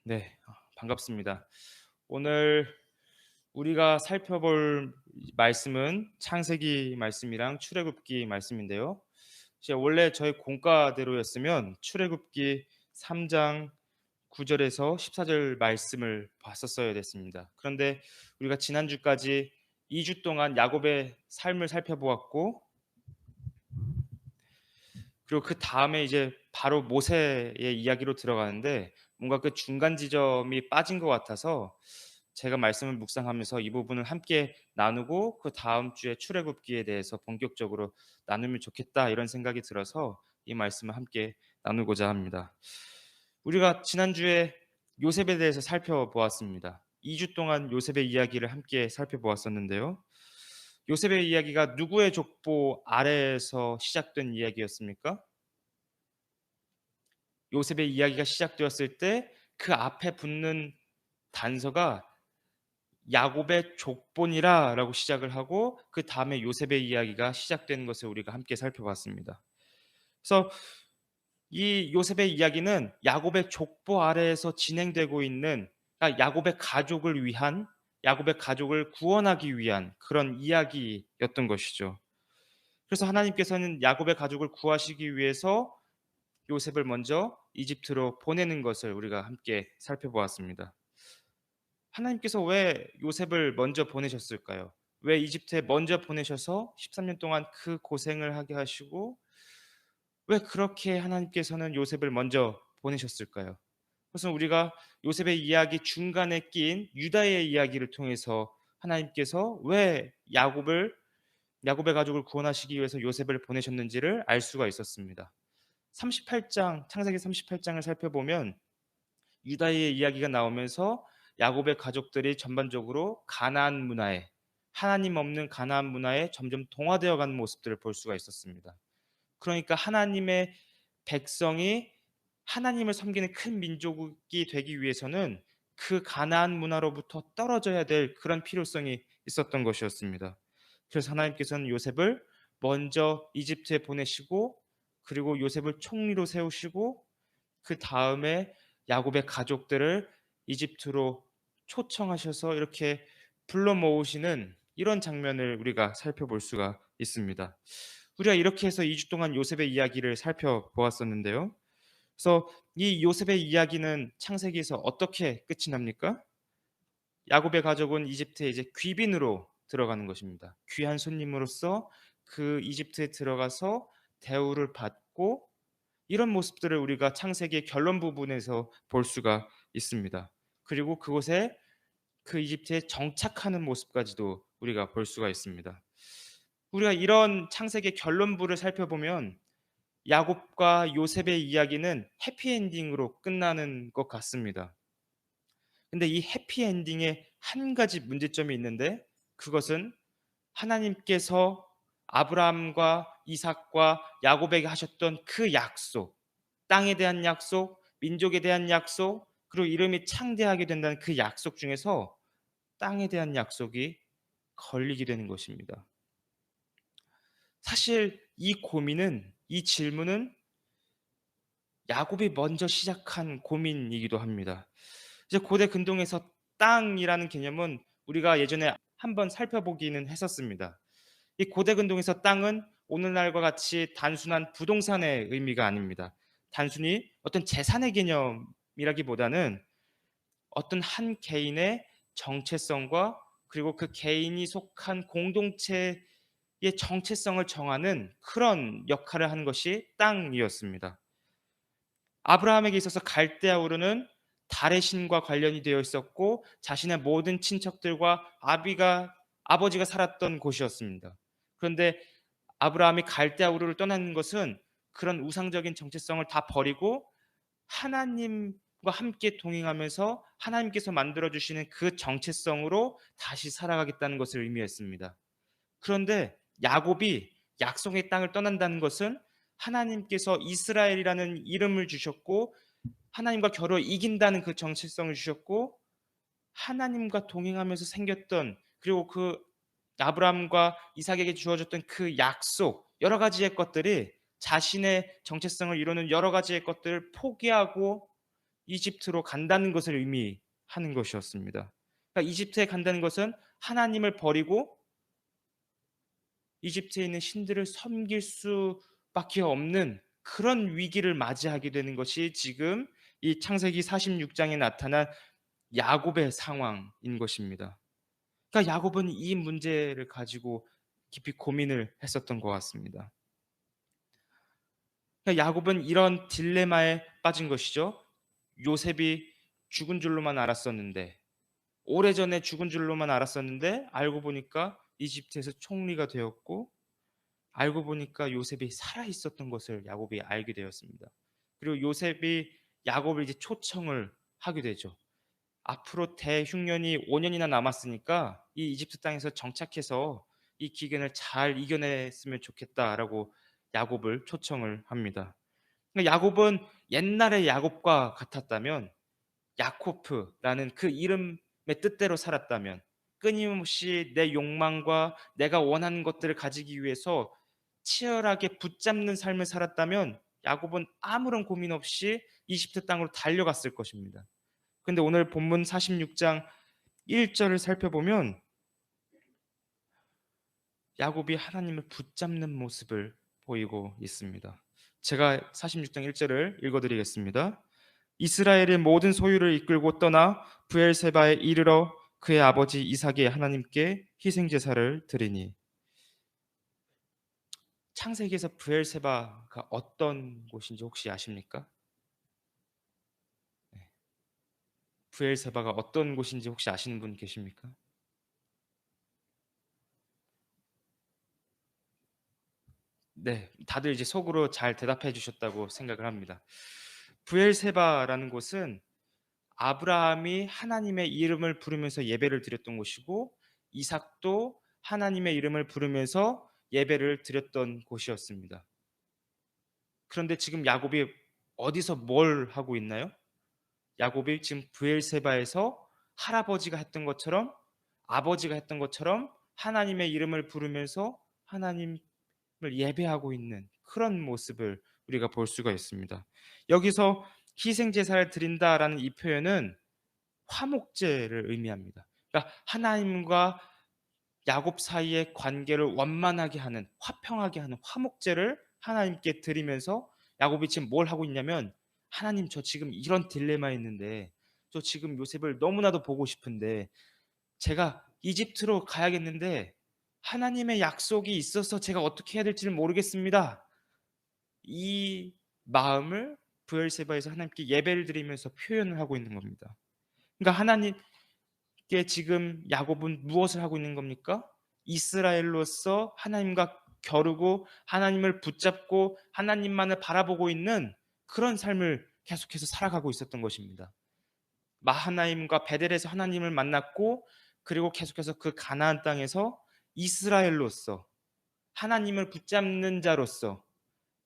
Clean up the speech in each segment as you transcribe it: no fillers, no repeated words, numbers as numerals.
네, 반갑습니다. 오늘 우리가 살펴볼 말씀은 창세기 말씀이랑 출애굽기 말씀인데요. 이제 원래 저희 공과대로였으면 출애굽기 3장 9절에서 14절 말씀을 봤었어야 됐습니다. 그런데 우리가 지난주까지 2주 동안 야곱의 삶을 살펴보았고, 그리고 그 다음에 이제 바로 모세의 이야기로 들어가는데 뭔가 그 중간 지점이 빠진 것 같아서 제가 말씀을 묵상하면서 이 부분을 함께 나누고 그 다음 주에 출애굽기에 대해서 본격적으로 나누면 좋겠다 이런 생각이 들어서 이 말씀을 함께 나누고자 합니다. 우리가 지난주에 요셉에 대해서 살펴보았습니다. 2주 동안 요셉의 이야기를 함께 살펴보았었는데요. 요셉의 이야기가 누구의 족보 아래에서 시작된 이야기였습니까? 요셉의 이야기가 시작되었을 때 그 앞에 붙는 단서가 야곱의 족본이라라고 시작을 하고 그 다음에 요셉의 이야기가 시작되는 것을 우리가 함께 살펴봤습니다. 그래서 이 요셉의 이야기는 야곱의 족보 아래에서 진행되고 있는, 그러니까 야곱의 가족을 위한, 야곱의 가족을 구원하기 위한 그런 이야기였던 것이죠. 그래서 하나님께서는 야곱의 가족을 구하시기 위해서 요셉을 먼저 이집트로 보내는 것을 우리가 함께 살펴보았습니다. 하나님께서 왜 요셉을 먼저 보내셨을까요? 왜 이집트에 먼저 보내셔서 13년 동안 그 고생을 하게 하시고 왜 그렇게 하나님께서는 요셉을 먼저 보내셨을까요? 그래서 우리가 요셉의 이야기 중간에 낀 유다의 이야기를 통해서 하나님께서 왜 야곱의 가족을 구원하시기 위해서 요셉을 보내셨는지를 알 수가 있었습니다. 38장, 창세기 38장을 살펴보면 유다의 이야기가 나오면서 야곱의 가족들이 전반적으로 가나안 문화에, 하나님 없는 가나안 문화에 점점 동화되어 가는 모습들을 볼 수가 있었습니다. 그러니까 하나님의 백성이 하나님을 섬기는 큰 민족이 되기 위해서는 그 가나안 문화로부터 떨어져야 될 그런 필요성이 있었던 것이었습니다. 그래서 하나님께서는 요셉을 먼저 이집트에 보내시고, 그리고 요셉을 총리로 세우시고, 그 다음에 야곱의 가족들을 이집트로 초청하셔서 이렇게 불러 모으시는 이런 장면을 우리가 살펴볼 수가 있습니다. 우리가 이렇게 해서 2주 동안 요셉의 이야기를 살펴보았었는데요. 그래서 이 요셉의 이야기는 창세기에서 어떻게 끝이 납니까? 야곱의 가족은 이집트에 이제 귀빈으로 들어가는 것입니다. 귀한 손님으로서 그 이집트에 들어가서 대우를 받고, 이런 모습들을 우리가 창세기의 결론 부분에서 볼 수가 있습니다. 그리고 그곳에 그 이집트에 정착하는 모습까지도 우리가 볼 수가 있습니다. 우리가 이런 창세기의 결론부를 살펴보면 야곱과 요셉의 이야기는 해피엔딩으로 끝나는 것 같습니다. 근데 이 해피엔딩에 한 가지 문제점이 있는데, 그것은 하나님께서 아브라함과 이삭과 야곱에게 하셨던 그 약속, 땅에 대한 약속, 민족에 대한 약속, 그리고 이름이 창대하게 된다는 그 약속 중에서 땅에 대한 약속이 걸리게 되는 것입니다. 사실 이 질문은 야곱이 먼저 시작한 고민이기도 합니다. 이제 고대 근동에서 땅이라는 개념은 우리가 예전에 한번 살펴보기는 했었습니다. 이 고대 근동에서 땅은 오늘날과 같이 단순한 부동산의 의미가 아닙니다. 단순히 어떤 재산의 개념이라기보다는 어떤 한 개인의 정체성과, 그리고 그 개인이 속한 공동체의 정체성을 정하는 그런 역할을 하는 것이 땅이었습니다. 아브라함에게 있어서 갈대아 우르는 달의 신과 관련이 되어 있었고, 자신의 모든 친척들과 아버지가 살았던 곳이었습니다. 그런데 아브라함이 갈대아 우르를 떠나는 것은 그런 우상적인 정체성을 다 버리고 하나님과 함께 동행하면서 하나님께서 만들어 주시는 그 정체성으로 다시 살아가겠다는 것을 의미했습니다. 그런데 야곱이 약속의 땅을 떠난다는 것은 하나님께서 이스라엘이라는 이름을 주셨고, 하나님과 겨루어 이긴다는 그 정체성을 주셨고, 하나님과 동행하면서 생겼던, 그리고 그 아브라함과 이삭에게 주어졌던 그 약속, 여러 가지의 것들이 자신의 정체성을 이루는 여러 가지의 것들을 포기하고 이집트로 간다는 것을 의미하는 것이었습니다. 그러니까 이집트에 간다는 것은 하나님을 버리고 이집트에 있는 신들을 섬길 수밖에 없는 그런 위기를 맞이하게 되는 것이 지금 이 창세기 46장에 나타난 야곱의 상황인 것입니다. 그러니까 야곱은 이 문제를 가지고 깊이 고민을 했었던 것 같습니다. 그러니까 야곱은 이런 딜레마에 빠진 것이죠. 요셉이 죽은 줄로만 알았었는데, 오래전에 죽은 줄로만 알았었는데 알고 보니까 이집트에서 총리가 되었고, 알고 보니까 요셉이 살아 있었던 것을 야곱이 알게 되었습니다. 그리고 요셉이 야곱을 이제 초청을 하게 되죠. 앞으로 대흉년이 5년이나 남았으니까 이 이집트 땅에서 정착해서 이 기근을 잘 이겨냈으면 좋겠다라고 야곱을 초청을 합니다. 그러니까 야곱은 옛날의 야곱과 같았다면, 야코프라는 그 이름의 뜻대로 살았다면, 끊임없이 내 욕망과 내가 원하는 것들을 가지기 위해서 치열하게 붙잡는 삶을 살았다면 야곱은 아무런 고민 없이 이집트 땅으로 달려갔을 것입니다. 근데 오늘 본문 46장 1절을 살펴보면 야곱이 하나님을 붙잡는 모습을 보이고 있습니다. 제가 46장 1절을 읽어드리겠습니다. 이스라엘의 모든 소유를 이끌고 떠나 브엘세바에 이르러 그의 아버지 이삭의 하나님께 희생 제사를 드리니. 창세기에서 브엘세바가 어떤 곳인지 혹시 아십니까? 네. 브엘세바가 어떤 곳인지 혹시 아시는 분 계십니까? 네, 다들 이제 속으로 잘 대답해 주셨다고 생각을 합니다. 브엘세바라는 곳은 아브라함이 하나님의 이름을 부르면서 예배를 드렸던 곳이고, 이삭도 하나님의 이름을 부르면서 예배를 드렸던 곳이었습니다. 그런데 지금 야곱이 어디서 뭘 하고 있나요? 야곱이 지금 브엘세바에서 할아버지가 했던 것처럼, 아버지가 했던 것처럼 하나님의 이름을 부르면서 하나님을 예배하고 있는 그런 모습을 우리가 볼 수가 있습니다. 여기서 희생 제사를 드린다라는 이 표현은 화목제를 의미합니다. 그러니까 하나님과 야곱 사이의 관계를 원만하게 하는, 화평하게 하는 화목제를 하나님께 드리면서 야곱이 지금 뭘 하고 있냐면, 하나님, 저 지금 이런 딜레마에 있는데, 저 지금 요셉을 너무나도 보고 싶은데 제가 이집트로 가야겠는데 하나님의 약속이 있어서 제가 어떻게 해야 될지를 모르겠습니다. 이 마음을 브엘세바에서 하나님께 예배를 드리면서 표현을 하고 있는 겁니다. 그러니까 하나님께 지금 야곱은 무엇을 하고 있는 겁니까? 이스라엘로서 하나님과 겨루고 하나님을 붙잡고 하나님만을 바라보고 있는 그런 삶을 계속해서 살아가고 있었던 것입니다. 마하나임과 베델에서 하나님을 만났고, 그리고 계속해서 그 가나안 땅에서 이스라엘로서 하나님을 붙잡는 자로서,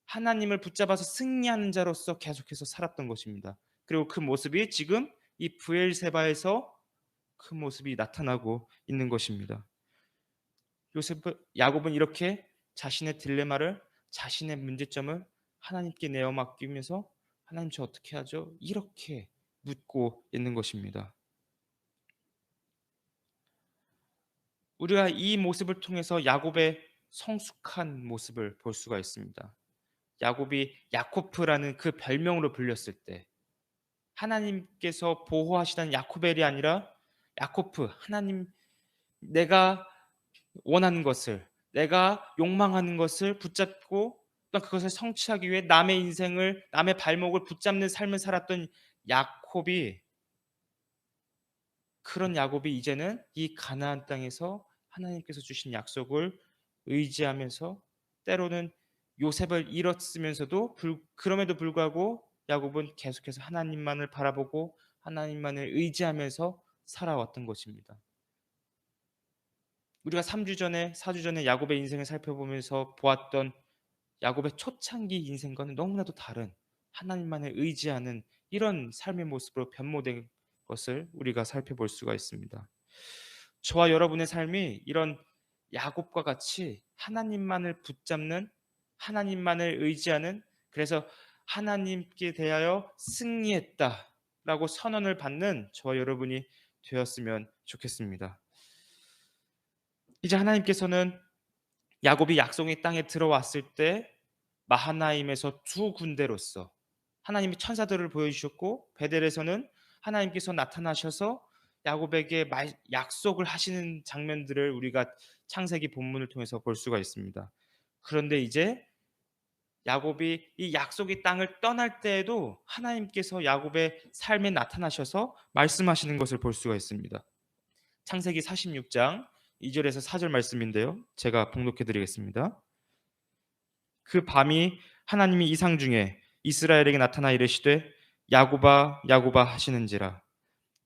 하나님을 붙잡아서 승리하는 자로서 계속해서 살았던 것입니다. 그리고 그 모습이 지금 이 브엘세바에서 그 모습이 나타나고 있는 것입니다. 야곱은 이렇게 자신의 딜레마를, 자신의 문제점을 하나님께 내어 맡기면서 하나님, 저 어떻게 하죠? 이렇게 묻고 있는 것입니다. 우리가 이 모습을 통해서 야곱의 성숙한 모습을 볼 수가 있습니다. 야곱이 야코프라는 그 별명으로 불렸을 때 하나님께서 보호하시던 야코벨이 아니라 야코프, 하나님, 내가 원하는 것을, 내가 욕망하는 것을 붙잡고 또 그것을 성취하기 위해 남의 인생을, 남의 발목을 붙잡는 삶을 살았던 야곱이, 그런 야곱이 이제는 이 가나안 땅에서 하나님께서 주신 약속을 의지하면서, 때로는 요셉을 잃었으면서도 그럼에도 불구하고 야곱은 계속해서 하나님만을 바라보고 하나님만을 의지하면서 살아왔던 것입니다. 우리가 3주 전에 4주 전에 야곱의 인생을 살펴보면서 보았던 야곱의 초창기 인생과는 너무나도 다른 하나님만을 의지하는 이런 삶의 모습으로 변모된 것을 우리가 살펴볼 수가 있습니다. 저와 여러분의 삶이 이런 야곱과 같이 하나님만을 붙잡는, 하나님만을 의지하는, 그래서 하나님께 대하여 승리했다 라고 선언을 받는 저와 여러분이 되었으면 좋겠습니다. 이제 하나님께서는 야곱이 약속의 땅에 들어왔을 때 마하나임에서 두 군데로서 하나님이 천사들을 보여주셨고, 베델에서는 하나님께서 나타나셔서 야곱에게 약속을 하시는 장면들을 우리가 창세기 본문을 통해서 볼 수가 있습니다. 그런데 이제 야곱이 이 약속의 땅을 떠날 때에도 하나님께서 야곱의 삶에 나타나셔서 말씀하시는 것을 볼 수가 있습니다. 창세기 46장 2절에서 4절 말씀인데요, 제가 봉독해 드리겠습니다. 그 밤이 하나님이 이상 중에 이스라엘에게 나타나 이르시되 야곱아 야곱아 하시는지라.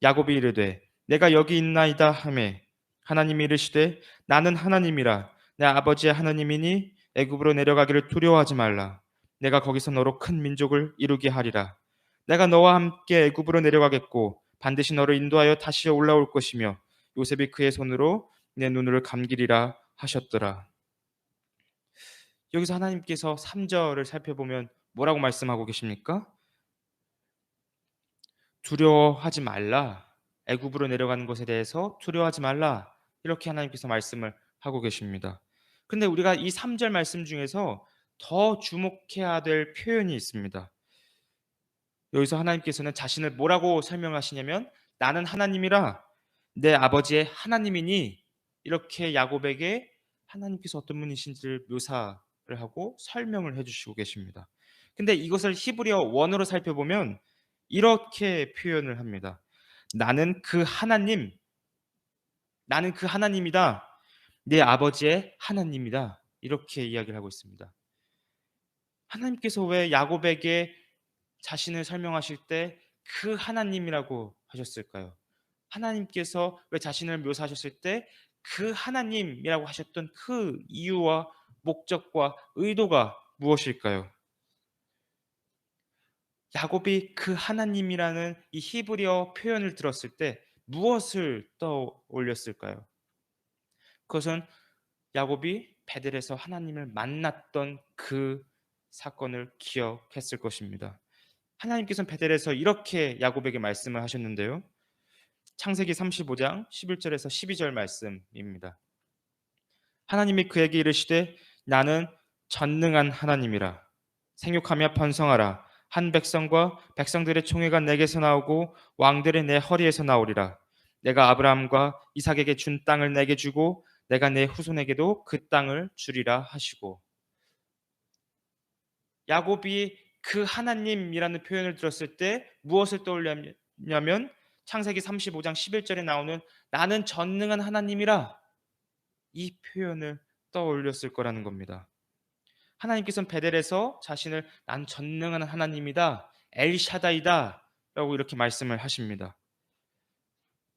야곱이 이르되 내가 여기 있나이다 하매 하나님이 이르시되 나는 하나님이라 내 아버지의 하나님이니 애굽으로 내려가기를 두려워하지 말라. 내가 거기서 너로 큰 민족을 이루게 하리라. 내가 너와 함께 애굽으로 내려가겠고 반드시 너를 인도하여 다시 올라올 것이며 요셉이 그의 손으로 내 눈을 감기리라 하셨더라. 여기서 하나님께서 3절을 살펴보면 뭐라고 말씀하고 계십니까? 두려워하지 말라. 애굽으로 내려가는 것에 대해서 두려워하지 말라. 이렇게 하나님께서 말씀을 하고 계십니다. 근데 우리가 이 3절 말씀 중에서 더 주목해야 될 표현이 있습니다. 여기서 하나님께서는 자신을 뭐라고 설명하시냐면 나는 하나님이라 내 아버지의 하나님이니, 이렇게 야곱에게 하나님께서 어떤 분이신지를 묘사를 하고 설명을 해주시고 계십니다. 근데 이것을 히브리어 원어로 살펴보면 이렇게 표현을 합니다. 나는 그 하나님, 나는 그 하나님이다. 내 아버지의 하나님이다. 이렇게 이야기를 하고 있습니다. 하나님께서 왜 야곱에게 자신을 설명하실 때 그 하나님이라고 하셨을까요? 하나님께서 왜 자신을 묘사하셨을 때 그 하나님이라고 하셨던 그 이유와 목적과 의도가 무엇일까요? 야곱이 그 하나님이라는 이 히브리어 표현을 들었을 때 무엇을 떠올렸을까요? 그것은 야곱이 베델에서 하나님을 만났던 그 사건을 기억했을 것입니다. 하나님께서는 베델에서 이렇게 야곱에게 말씀을 하셨는데요. 창세기 35장 11절에서 12절 말씀입니다. 하나님이 그에게 이르시되 나는 전능한 하나님이라. 생육하며 번성하라. 한 백성과 백성들의 총회가 내게서 나오고 왕들의 내 허리에서 나오리라. 내가 아브라함과 이삭에게 준 땅을 내게 주고 내가 내 후손에게도 그 땅을 주리라 하시고. 야곱이 그 하나님이라는 표현을 들었을 때 무엇을 떠올렸냐면 창세기 35장 11절에 나오는 나는 전능한 하나님이라, 이 표현을 떠올렸을 거라는 겁니다. 하나님께서는 베델에서 자신을 난 전능한 하나님이다, 엘샤다이다 라고 이렇게 말씀을 하십니다.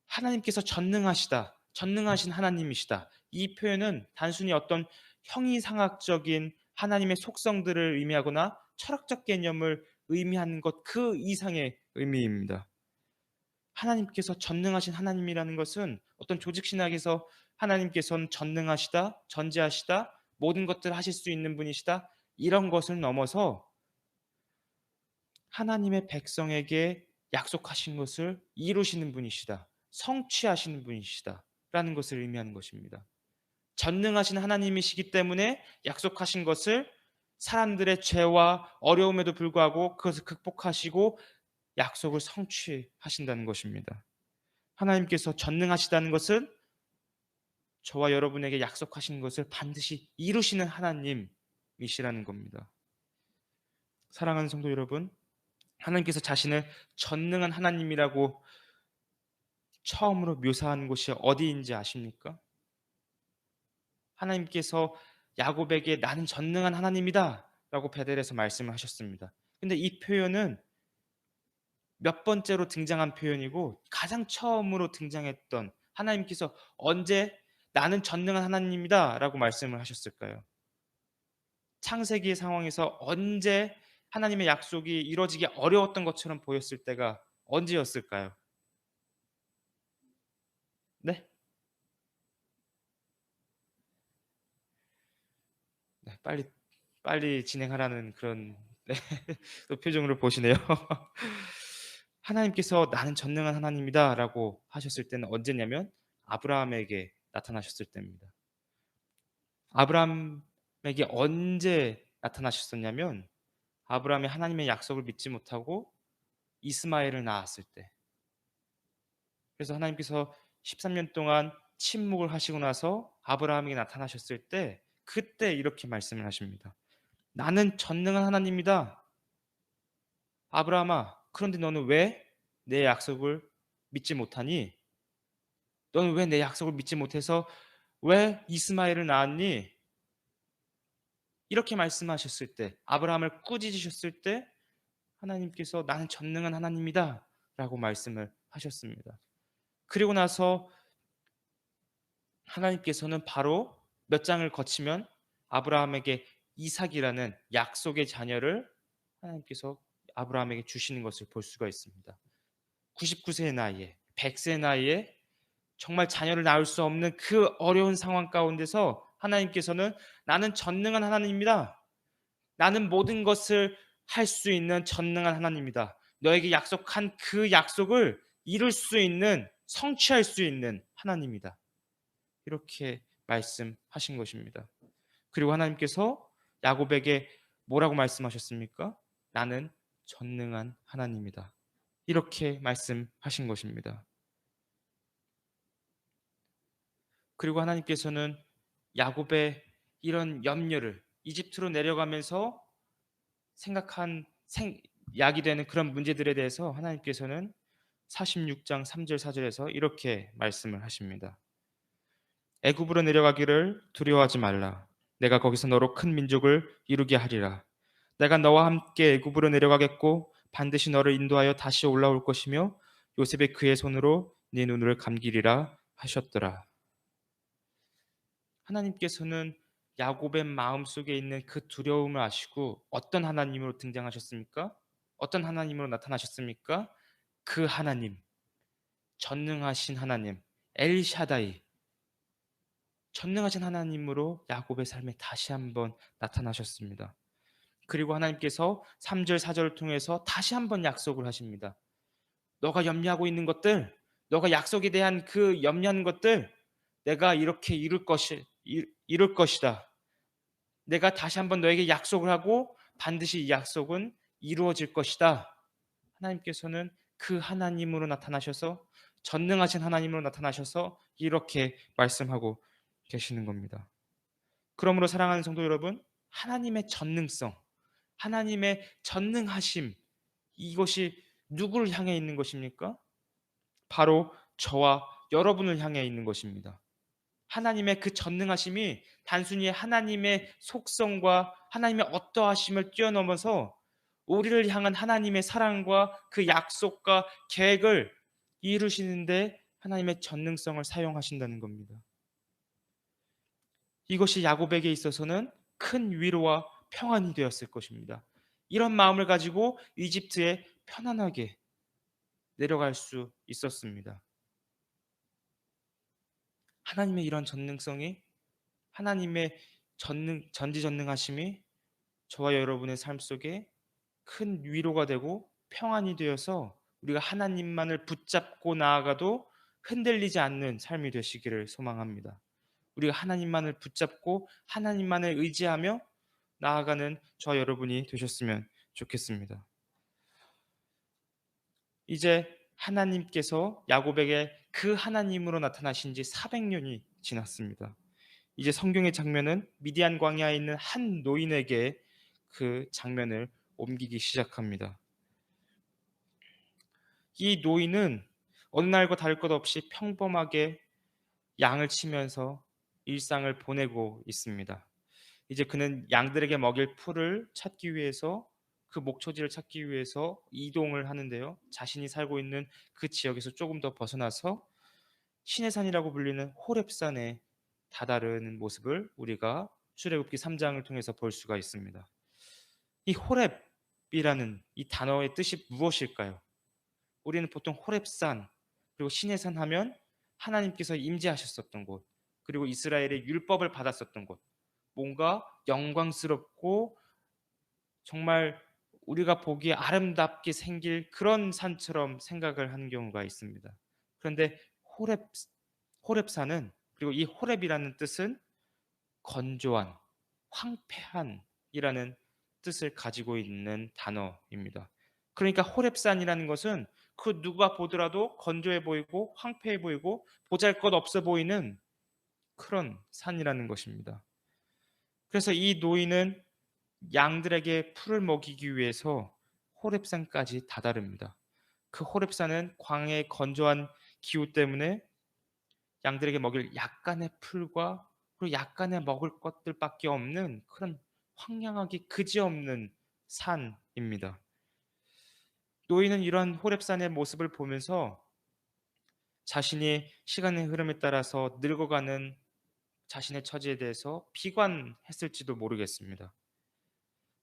하나님께서 전능하시다, 전능하신 하나님이시다, 이 표현은 단순히 어떤 형이상학적인 하나님의 속성들을 의미하거나 철학적 개념을 의미하는 것 그 이상의 의미입니다. 하나님께서 전능하신 하나님이라는 것은 어떤 조직신학에서 하나님께서는 전능하시다, 전지하시다, 모든 것들을 하실 수 있는 분이시다, 이런 것을 넘어서 하나님의 백성에게 약속하신 것을 이루시는 분이시다, 성취하시는 분이시다라는 것을 의미하는 것입니다. 전능하신 하나님이시기 때문에 약속하신 것을 사람들의 죄와 어려움에도 불구하고 그것을 극복하시고 약속을 성취하신다는 것입니다. 하나님께서 전능하시다는 것은 저와 여러분에게 약속하신 것을 반드시 이루시는 하나님이시라는 겁니다. 사랑하는 성도 여러분, 하나님께서 자신을 전능한 하나님이라고 처음으로 묘사한 곳이 어디인지 아십니까? 하나님께서 야곱에게 나는 전능한 하나님이다 라고 베델에서 말씀을 하셨습니다. 근데 이 표현은 몇 번째로 등장한 표현이고 가장 처음으로 등장했던, 하나님께서 언제 나는 전능한 하나님이다 라고 말씀을 하셨을까요? 창세기의 상황에서 언제 하나님의 약속이 이루어지기 어려웠던 것처럼 보였을 때가 언제였을까요? 네? 네, 빨리 진행하라는 그런 네, 또 표정으로 보시네요. 하나님께서 "나는 전능한 하나님이다."라고 하셨을 때는 언제냐면 아브라함에게 나타나셨을 때입니다. 아브라함에게 언제 나타나셨었냐면 아브라함이 하나님의 약속을 믿지 못하고 이스마엘을 낳았을 때. 그래서 하나님께서 13년 동안 침묵을 하시고 나서 아브라함에게 나타나셨을 때 그때 이렇게 말씀을 하십니다. "나는 전능한 하나님이다. 아브라함아, 그런데 너는 왜 내 약속을 믿지 못하니? 너는 왜 내 약속을 믿지 못해서 왜 이스마엘을 낳았니?" 이렇게 말씀하셨을 때, 아브라함을 꾸짖으셨을 때 하나님께서 "나는 전능한 하나님이다."라고 말씀을 하셨습니다. 그리고 나서 하나님께서는 바로 몇 장을 거치면 아브라함에게 이삭이라는 약속의 자녀를 하나님께서 아브라함에게 주시는 것을 볼 수가 있습니다. 99세의 나이에, 100세의 나이에 정말 자녀를 낳을 수 없는 그 어려운 상황 가운데서 하나님께서는 "나는 전능한 하나님입니다. 나는 모든 것을 할 수 있는 전능한 하나님이다. 너에게 약속한 그 약속을 이룰 수 있는, 성취할 수 있는 하나님이다." 이렇게 말씀하신 것입니다. 그리고 하나님께서 야곱에게 뭐라고 말씀하셨습니까? "나는 전능한 하나님이다." 이렇게 말씀하신 것입니다. 그리고 하나님께서는 야곱의 이런 염려를 이집트로 내려가면서 생각한 약이 되는 그런 문제들에 대해서 하나님께서는 46장 3절 4절에서 이렇게 말씀을 하십니다. "애굽으로 내려가기를 두려워하지 말라. 내가 거기서 너로 큰 민족을 이루게 하리라. 내가 너와 함께 애굽으로 내려가겠고 반드시 너를 인도하여 다시 올라올 것이며 요셉이 그의 손으로 네 눈을 감기리라 하셨더라." 하나님께서는 야곱의 마음속에 있는 그 두려움을 아시고 어떤 하나님으로 등장하셨습니까? 어떤 하나님으로 나타나셨습니까? 그 하나님, 전능하신 하나님, 엘샤다이, 전능하신 하나님으로 야곱의 삶에 다시 한번 나타나셨습니다. 그리고 하나님께서 3절 4절을 통해서 다시 한번 약속을 하십니다. "너가 염려하고 있는 것들, 너가 약속에 대한 그 염려하는 것들 내가 이렇게 이룰 것이다. 내가 다시 한번 너에게 약속을 하고 반드시 이 약속은 이루어질 것이다." 하나님께서는 그 하나님으로 나타나셔서, 전능하신 하나님으로 나타나셔서 이렇게 말씀하고 계시는 겁니다. 그러므로 사랑하는 성도 여러분, 하나님의 전능성, 하나님의 전능하심, 이것이 누구를 향해 있는 것입니까? 바로 저와 여러분을 향해 있는 것입니다. 하나님의 그 전능하심이 단순히 하나님의 속성과 하나님의 어떠하심을 뛰어넘어서 우리를 향한 하나님의 사랑과 그 약속과 계획을 이루시는데 하나님의 전능성을 사용하신다는 겁니다. 이것이 야곱에게 있어서는 큰 위로와 평안이 되었을 것입니다. 이런 마음을 가지고 이집트에 편안하게 내려갈 수 있었습니다. 하나님의 이런 전능성이, 하나님의 전지전능하심이 저와 여러분의 삶 속에 큰 위로가 되고 평안이 되어서 우리가 하나님만을 붙잡고 나아가도 흔들리지 않는 삶이 되시기를 소망합니다. 우리가 하나님만을 붙잡고 하나님만을 의지하며 나아가는 저와 여러분이 되셨으면 좋겠습니다. 이제 하나님께서 야곱에게 그 하나님으로 나타나신 지 400년이 지났습니다. 이제 성경의 장면은 미디안 광야에 있는 한 노인에게 그 장면을 옮기기 시작합니다. 이 노인은 어느 날과 다를 것 없이 평범하게 양을 치면서 일상을 보내고 있습니다. 이제 그는 양들에게 먹일 풀을 찾기 위해서, 그 목초지를 찾기 위해서 이동을 하는데요. 자신이 살고 있는 그 지역에서 조금 더 벗어나서 신의 산이라고 불리는 호렙산에 다다르는 모습을 우리가 출애굽기 3장을 통해서 볼 수가 있습니다. 이 호렙이라는 이 단어의 뜻이 무엇일까요? 우리는 보통 호렙산, 그리고 신의 산 하면 하나님께서 임재하셨었던 곳, 그리고 이스라엘의 율법을 받았었던 곳, 뭔가 영광스럽고 정말 우리가 보기에 아름답게 생길 그런 산처럼 생각을 하는 경우가 있습니다. 그런데 호렙 호렙산은, 그리고 이 호렙이라는 뜻은 건조한, 황폐한이라는 뜻을 가지고 있는 단어입니다. 그러니까 호렙산이라는 것은 그 누가 보더라도 건조해 보이고 황폐해 보이고 보잘것없어 보이는 그런 산이라는 것입니다. 그래서 이 노인은 양들에게 풀을 먹이기 위해서 호렙산까지 다다릅니다. 그 호렙산은 광해의 건조한 기후 때문에 양들에게 먹일 약간의 풀과 그리고 약간의 먹을 것들밖에 없는 그런 황량하기 그지없는 산입니다. 노인은 이런 호렙산의 모습을 보면서 자신이 시간의 흐름에 따라서 늙어가는 자신의 처지에 대해서 비관했을지도 모르겠습니다.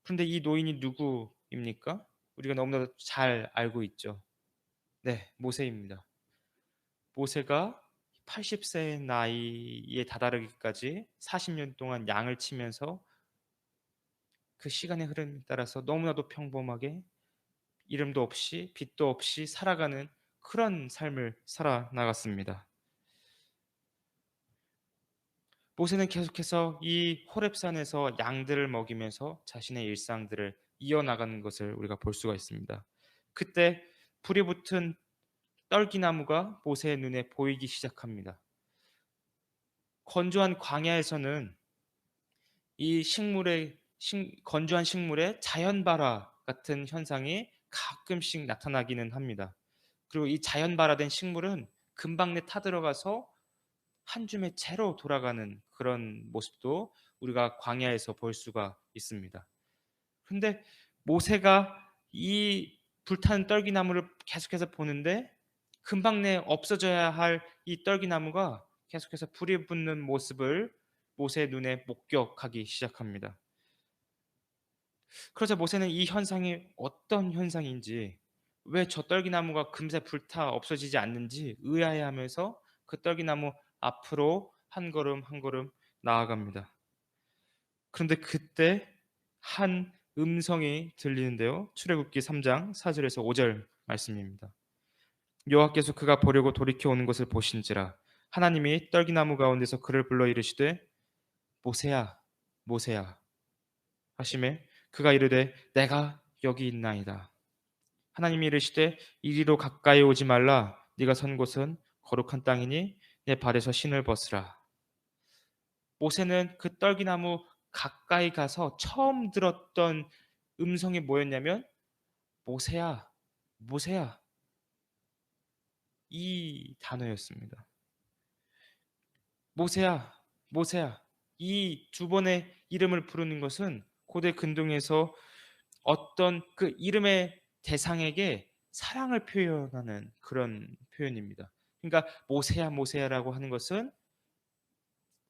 그런데 이 노인이 누구입니까? 우리가 너무나도 잘 알고 있죠. 네, 모세입니다. 모세가 80세의 나이에 다다르기까지 40년 동안 양을 치면서 그 시간의 흐름에 따라서 너무나도 평범하게 이름도 없이 빛도 없이 살아가는 그런 삶을 살아나갔습니다. 모세는 계속해서 이 호렙산에서 양들을 먹이면서 자신의 일상들을 이어나가는 것을 우리가 볼 수가 있습니다. 그때 불이 붙은 떨기나무가 모세의 눈에 보이기 시작합니다. 건조한 광야에서는 이 건조한 식물의 자연발화 같은 현상이 가끔씩 나타나기는 합니다. 그리고 이 자연발화된 식물은 금방 내 타들어가서 한 줌의 채로 돌아가는 그런 모습도 우리가 광야에서 볼 수가 있습니다. 근데 모세가 이 불타는 떨기나무를 계속해서 보는데 금방 내 없어져야 할 이 떨기나무가 계속해서 불이 붙는 모습을 모세의 눈에 목격하기 시작합니다. 그러자 모세는 이 현상이 어떤 현상인지, 왜 저 떨기나무가 금세 불타 없어지지 않는지 의아해하면서 그 떨기나무 앞으로 한 걸음 한 걸음 나아갑니다. 그런데 그때 한 음성이 들리는데요. 출애굽기 3장 4절에서 5절 말씀입니다. 여호와께서 그가 보려고 돌이켜 오는 것을 보신지라 하나님이 떨기나무 가운데서 그를 불러 이르시되 모세야 모세야 하심에 그가 이르되 내가 여기 있나이다. 하나님이 이르시되 이리로 가까이 오지 말라. 네가 선 곳은 거룩한 땅이니 내 발에서 신을 벗으라. 모세는 그 떨기나무 가까이 가서 처음 들었던 음성이 뭐였냐면 모세야 모세야 이 단어였습니다. 모세야 모세야 이 두 번의 이름을 부르는 것은 고대 근동에서 어떤 그 이름의 대상에게 사랑을 표현하는 그런 표현입니다. 그러니까 모세야 모세야라고 하는 것은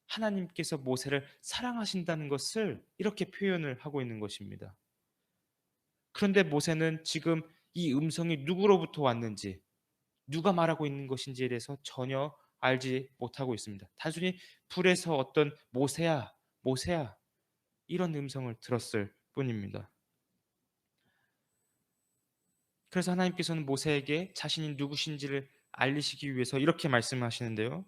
하나님께서 모세를 사랑하신다는 것을 이렇게 표현을 하고 있는 것입니다. 그런데 모세는 지금 이 음성이 누구로부터 왔는지, 누가 말하고 있는 것인지에 대해서 전혀 알지 못하고 있습니다. 단순히 불에서 어떤 모세야 모세야 이런 음성을 들었을 뿐입니다. 그래서 하나님께서는 모세에게 자신이 누구신지를 알리시기 위해서 이렇게 말씀하시는데요.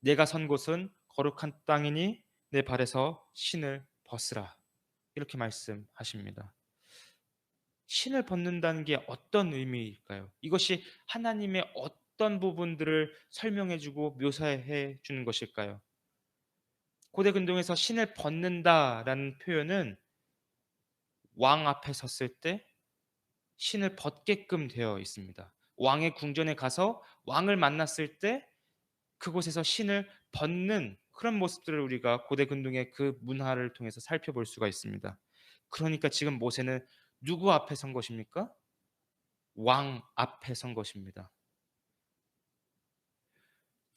내가 선 곳은 거룩한 땅이니 내 발에서 신을 벗으라. 이렇게 말씀하십니다. 신을 벗는다는 게 어떤 의미일까요? 이것이 하나님의 어떤 부분들을 설명해 주고 묘사해 주는 것일까요? 고대 근동에서 신을 벗는다라는 표현은 왕 앞에 섰을 때 신을 벗게끔 되어 있습니다. 왕의 궁전에 가서 왕을 만났을 때 그곳에서 신을 벗는 그런 모습들을 우리가 고대 근동의 그 문화를 통해서 살펴볼 수가 있습니다. 그러니까 지금 모세는 누구 앞에 선 것입니까? 왕 앞에 선 것입니다.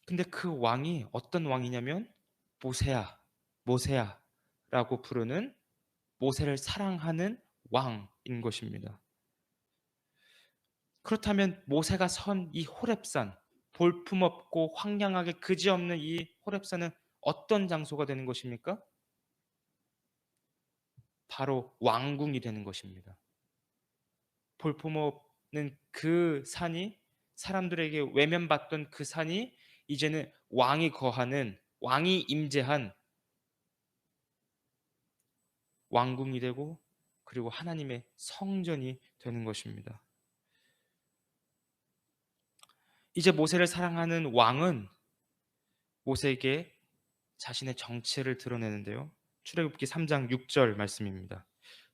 근데 그 왕이 어떤 왕이냐면 모세야, 모세야라고 부르는 모세를 사랑하는 왕인 것입니다. 그렇다면 모세가 선 이 호렙산, 볼품없고 황량하게 그지없는 이 호렙산은 어떤 장소가 되는 것입니까? 바로 왕궁이 되는 것입니다. 볼품없는 그 산이, 사람들에게 외면받던 그 산이 이제는 왕이 거하는, 왕이 임재한 왕궁이 되고, 그리고 하나님의 성전이 되는 것입니다. 이제 모세를 사랑하는 왕은 모세에게 자신의 정체를 드러내는데요. 출애굽기 3장 6절 말씀입니다.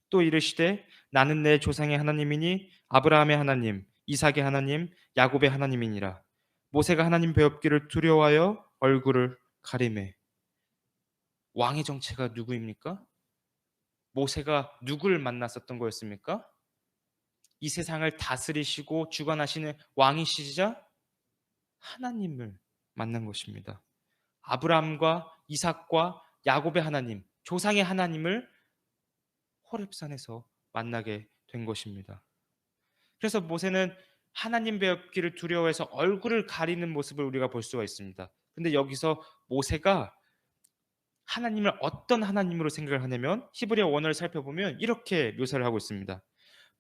또 이르시되 나는 내 조상의 하나님이니 아브라함의 하나님, 이삭의 하나님, 야곱의 하나님이니라. 모세가 하나님 배웁기를 두려워하여 얼굴을 가리매. 왕의 정체가 누구입니까? 모세가 누구를 만났었던 거였습니까? 이 세상을 다스리시고 주관하시는 왕이시자 하나님을 만난 것입니다. 아브라함과 이삭과 야곱의 하나님, 조상의 하나님을 호렙산에서 만나게 된 것입니다. 그래서 모세는 하나님 배웁기를 두려워해서 얼굴을 가리는 모습을 우리가 볼 수가 있습니다. 근데 여기서 모세가 하나님을 어떤 하나님으로 생각을 하냐면 히브리어 원어를 살펴보면 이렇게 묘사를 하고 있습니다.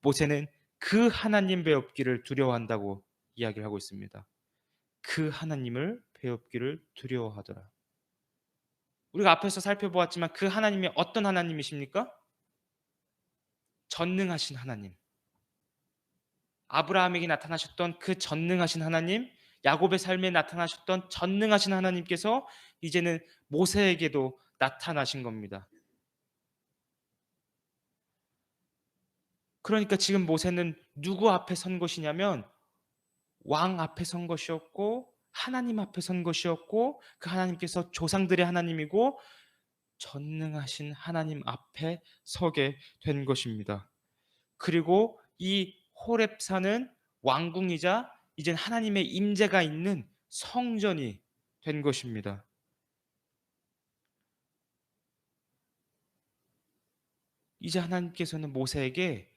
모세는 그 하나님 배웁기를 두려워한다고 이야기를 하고 있습니다. 그 하나님을 배웁기를 두려워하더라. 우리가 앞에서 살펴보았지만 그 하나님이 어떤 하나님이십니까? 전능하신 하나님. 아브라함에게 나타나셨던 그 전능하신 하나님, 야곱의 삶에 나타나셨던 전능하신 하나님께서 이제는 모세에게도 나타나신 겁니다. 그러니까 지금 모세는 누구 앞에 선 것이냐면 왕 앞에 선 것이었고 하나님 앞에 선 것이었고 그 하나님께서 조상들의 하나님이고 전능하신 하나님 앞에 서게 된 것입니다. 그리고 이 호렙산은 왕궁이자 이젠 하나님의 임재가 있는 성전이 된 것입니다. 이제 하나님께서는 모세에게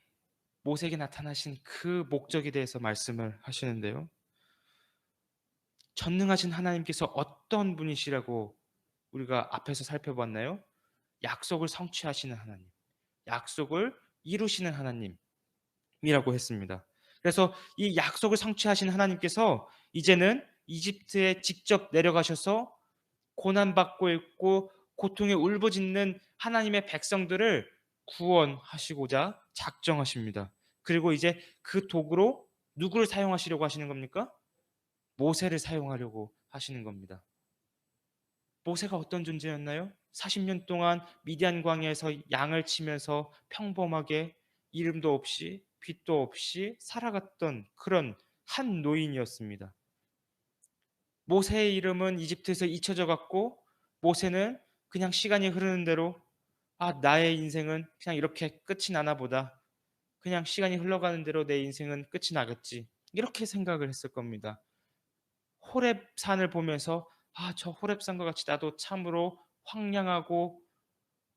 나타나신 그 목적에 대해서 말씀을 하시는데요. 전능하신 하나님께서 어떤 분이시라고 우리가 앞에서 살펴봤나요? 약속을 성취하시는 하나님, 약속을 이루시는 하나님이라고 했습니다. 그래서 이 약속을 성취하신 하나님께서 이제는 이집트에 직접 내려가셔서 고난받고 있고 고통에 울부짖는 하나님의 백성들을 구원하시고자 작정하십니다. 그리고 이제 그 도구로 누구를 사용하시려고 하시는 겁니까? 모세를 사용하려고 하시는 겁니다. 모세가 어떤 존재였나요? 40년 동안 미디안 광야에서 양을 치면서 평범하게 이름도 없이 빛도 없이 살아갔던 그런 한 노인이었습니다. 모세의 이름은 이집트에서 잊혀져 갔고 모세는 그냥 시간이 흐르는 대로 나의 인생은 그냥 이렇게 끝이 나나 보다. 그냥 시간이 흘러가는 대로 내 인생은 끝이 나겠지. 이렇게 생각을 했을 겁니다. 호렙산을 보면서 저 호렙산과 같이 나도 참으로 황량하고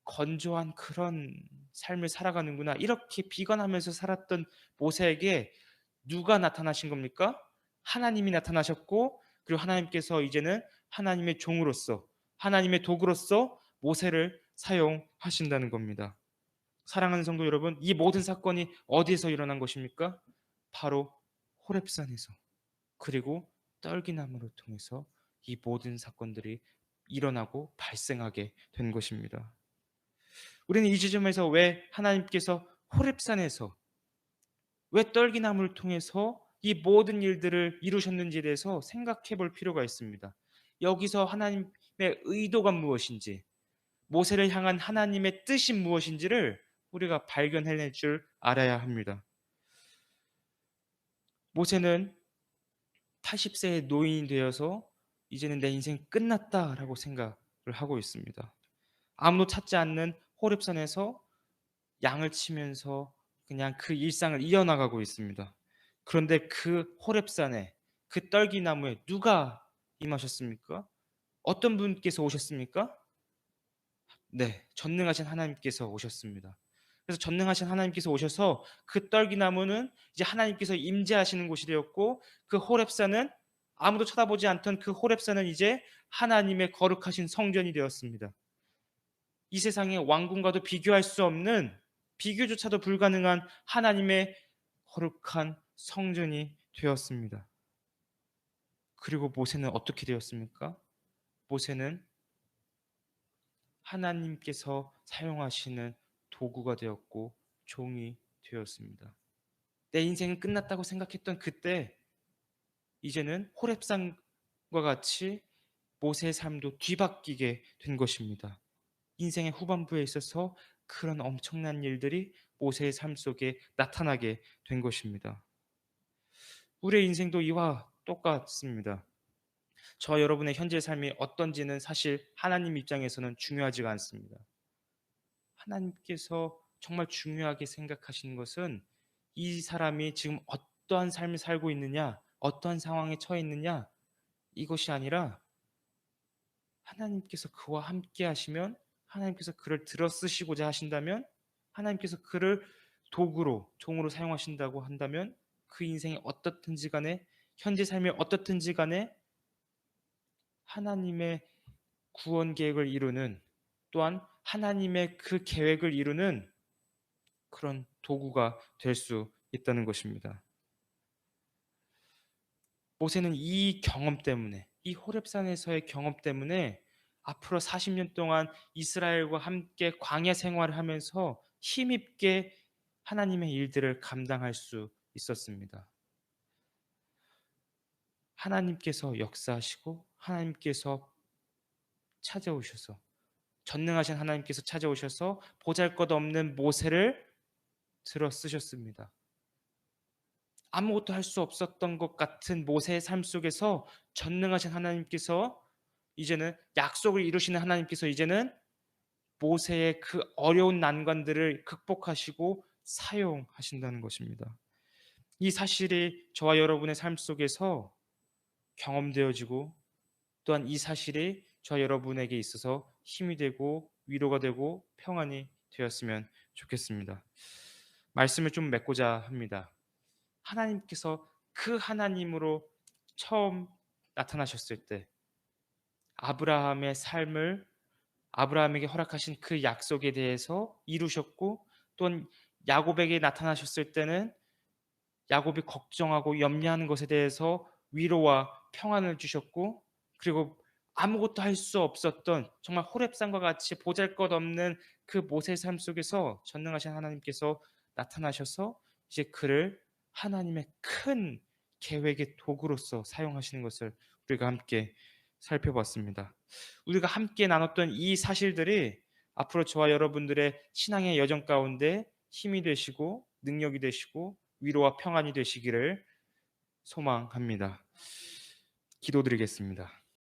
건조한 그런 삶을 살아가는구나. 이렇게 비관하면서 살았던 모세에게 누가 나타나신 겁니까? 하나님이 나타나셨고 그리고 하나님께서 이제는 하나님의 종으로서 하나님의 도구로서 모세를 사용하신다는 겁니다. 사랑하는 성도 여러분, 이 모든 사건이 어디에서 일어난 것입니까? 바로 호렙산에서 그리고 떨기나무를 통해서 이 모든 사건들이 일어나고 발생하게 된 것입니다. 우리는 이 지점에서 왜 하나님께서 호렙산에서 왜 떨기나무를 통해서 이 모든 일들을 이루셨는지에 대해서 생각해 볼 필요가 있습니다. 여기서 하나님의 의도가 무엇인지, 모세를 향한 하나님의 뜻이 무엇인지를 우리가 발견해낼 줄 알아야 합니다. 모세는 80세의 노인이 되어서 이제는 내 인생 끝났다라고 생각을 하고 있습니다. 아무도 찾지 않는 호렙산에서 양을 치면서 그냥 그 일상을 이어나가고 있습니다. 그런데 그 호렙산에 그 떨기나무에 누가 임하셨습니까? 어떤 분께서 오셨습니까? 네, 전능하신 하나님께서 오셨습니다. 그래서 전능하신 하나님께서 오셔서 그 떨기나무는 이제 하나님께서 임재하시는 곳이 되었고 그 호렙산은 아무도 쳐다보지 않던 그 호렙산은 이제 하나님의 거룩하신 성전이 되었습니다. 이 세상의 왕궁과도 비교할 수 없는 비교조차도 불가능한 하나님의 거룩한 성전이 되었습니다. 그리고 모세는 어떻게 되었습니까? 모세는 하나님께서 사용하시는 도구가 되었고 종이 되었습니다. 내 인생은 끝났다고 생각했던 그때 이제는 호렙산과 같이 모세의 삶도 뒤바뀌게 된 것입니다. 인생의 후반부에 있어서 그런 엄청난 일들이 모세의 삶 속에 나타나게 된 것입니다. 우리의 인생도 이와 똑같습니다. 저와 여러분의 현재 삶이 어떤지는 사실 하나님 입장에서는 중요하지가 않습니다. 하나님께서 정말 중요하게 생각하시는 것은 이 사람이 지금 어떠한 삶을 살고 있느냐, 어떠한 상황에 처해 있느냐, 이것이 아니라 하나님께서 그와 함께 하시면, 하나님께서 그를 들어 쓰시고자 하신다면, 하나님께서 그를 도구로, 종으로 사용하신다고 한다면 그 인생이 어떻든지 간에, 현재 삶이 어떻든지 간에 하나님의 구원 계획을 이루는, 또한 하나님의 그 계획을 이루는 그런 도구가 될 수 있다는 것입니다. 모세는 이 경험 때문에, 이 호렙산에서의 경험 때문에 앞으로 40년 동안 이스라엘과 함께 광야 생활을 하면서 힘있게 하나님의 일들을 감당할 수 있었습니다. 하나님께서 역사하시고 하나님께서 찾아오셔서, 전능하신 하나님께서 찾아오셔서 보잘것없는 모세를 들어 쓰셨습니다. 아무것도 할 수 없었던 것 같은 모세의 삶 속에서 전능하신 하나님께서, 이제는 약속을 이루시는 하나님께서 이제는 모세의 그 어려운 난관들을 극복하시고 사용하신다는 것입니다. 이 사실이 저와 여러분의 삶 속에서 경험되어지고, 또한 이 사실이 저와 여러분에게 있어서 힘이 되고 위로가 되고 평안이 되었으면 좋겠습니다. 말씀을 좀 맺고자 합니다. 하나님께서 그 하나님으로 처음 나타나셨을 때 아브라함의 삶을, 아브라함에게 허락하신 그 약속에 대해서 이루셨고, 또한 야곱에게 나타나셨을 때는 야곱이 걱정하고 염려하는 것에 대해서 위로와 평안을 주셨고, 그리고 아무것도 할 수 없었던 정말 호렙산과 같이 보잘것없는 그 모세의 삶 속에서 전능하신 하나님께서 나타나셔서 이제 그를 하나님의 큰 계획의 도구로서 사용하시는 것을 우리가 함께 살펴봤습니다. 우리가 함께 나눴던 이 사실들이 앞으로 저와 여러분들의 신앙의 여정 가운데 힘이 되시고 능력이 되시고 위로와 평안이 되시기를 소망합니다. 기도드리겠습니다.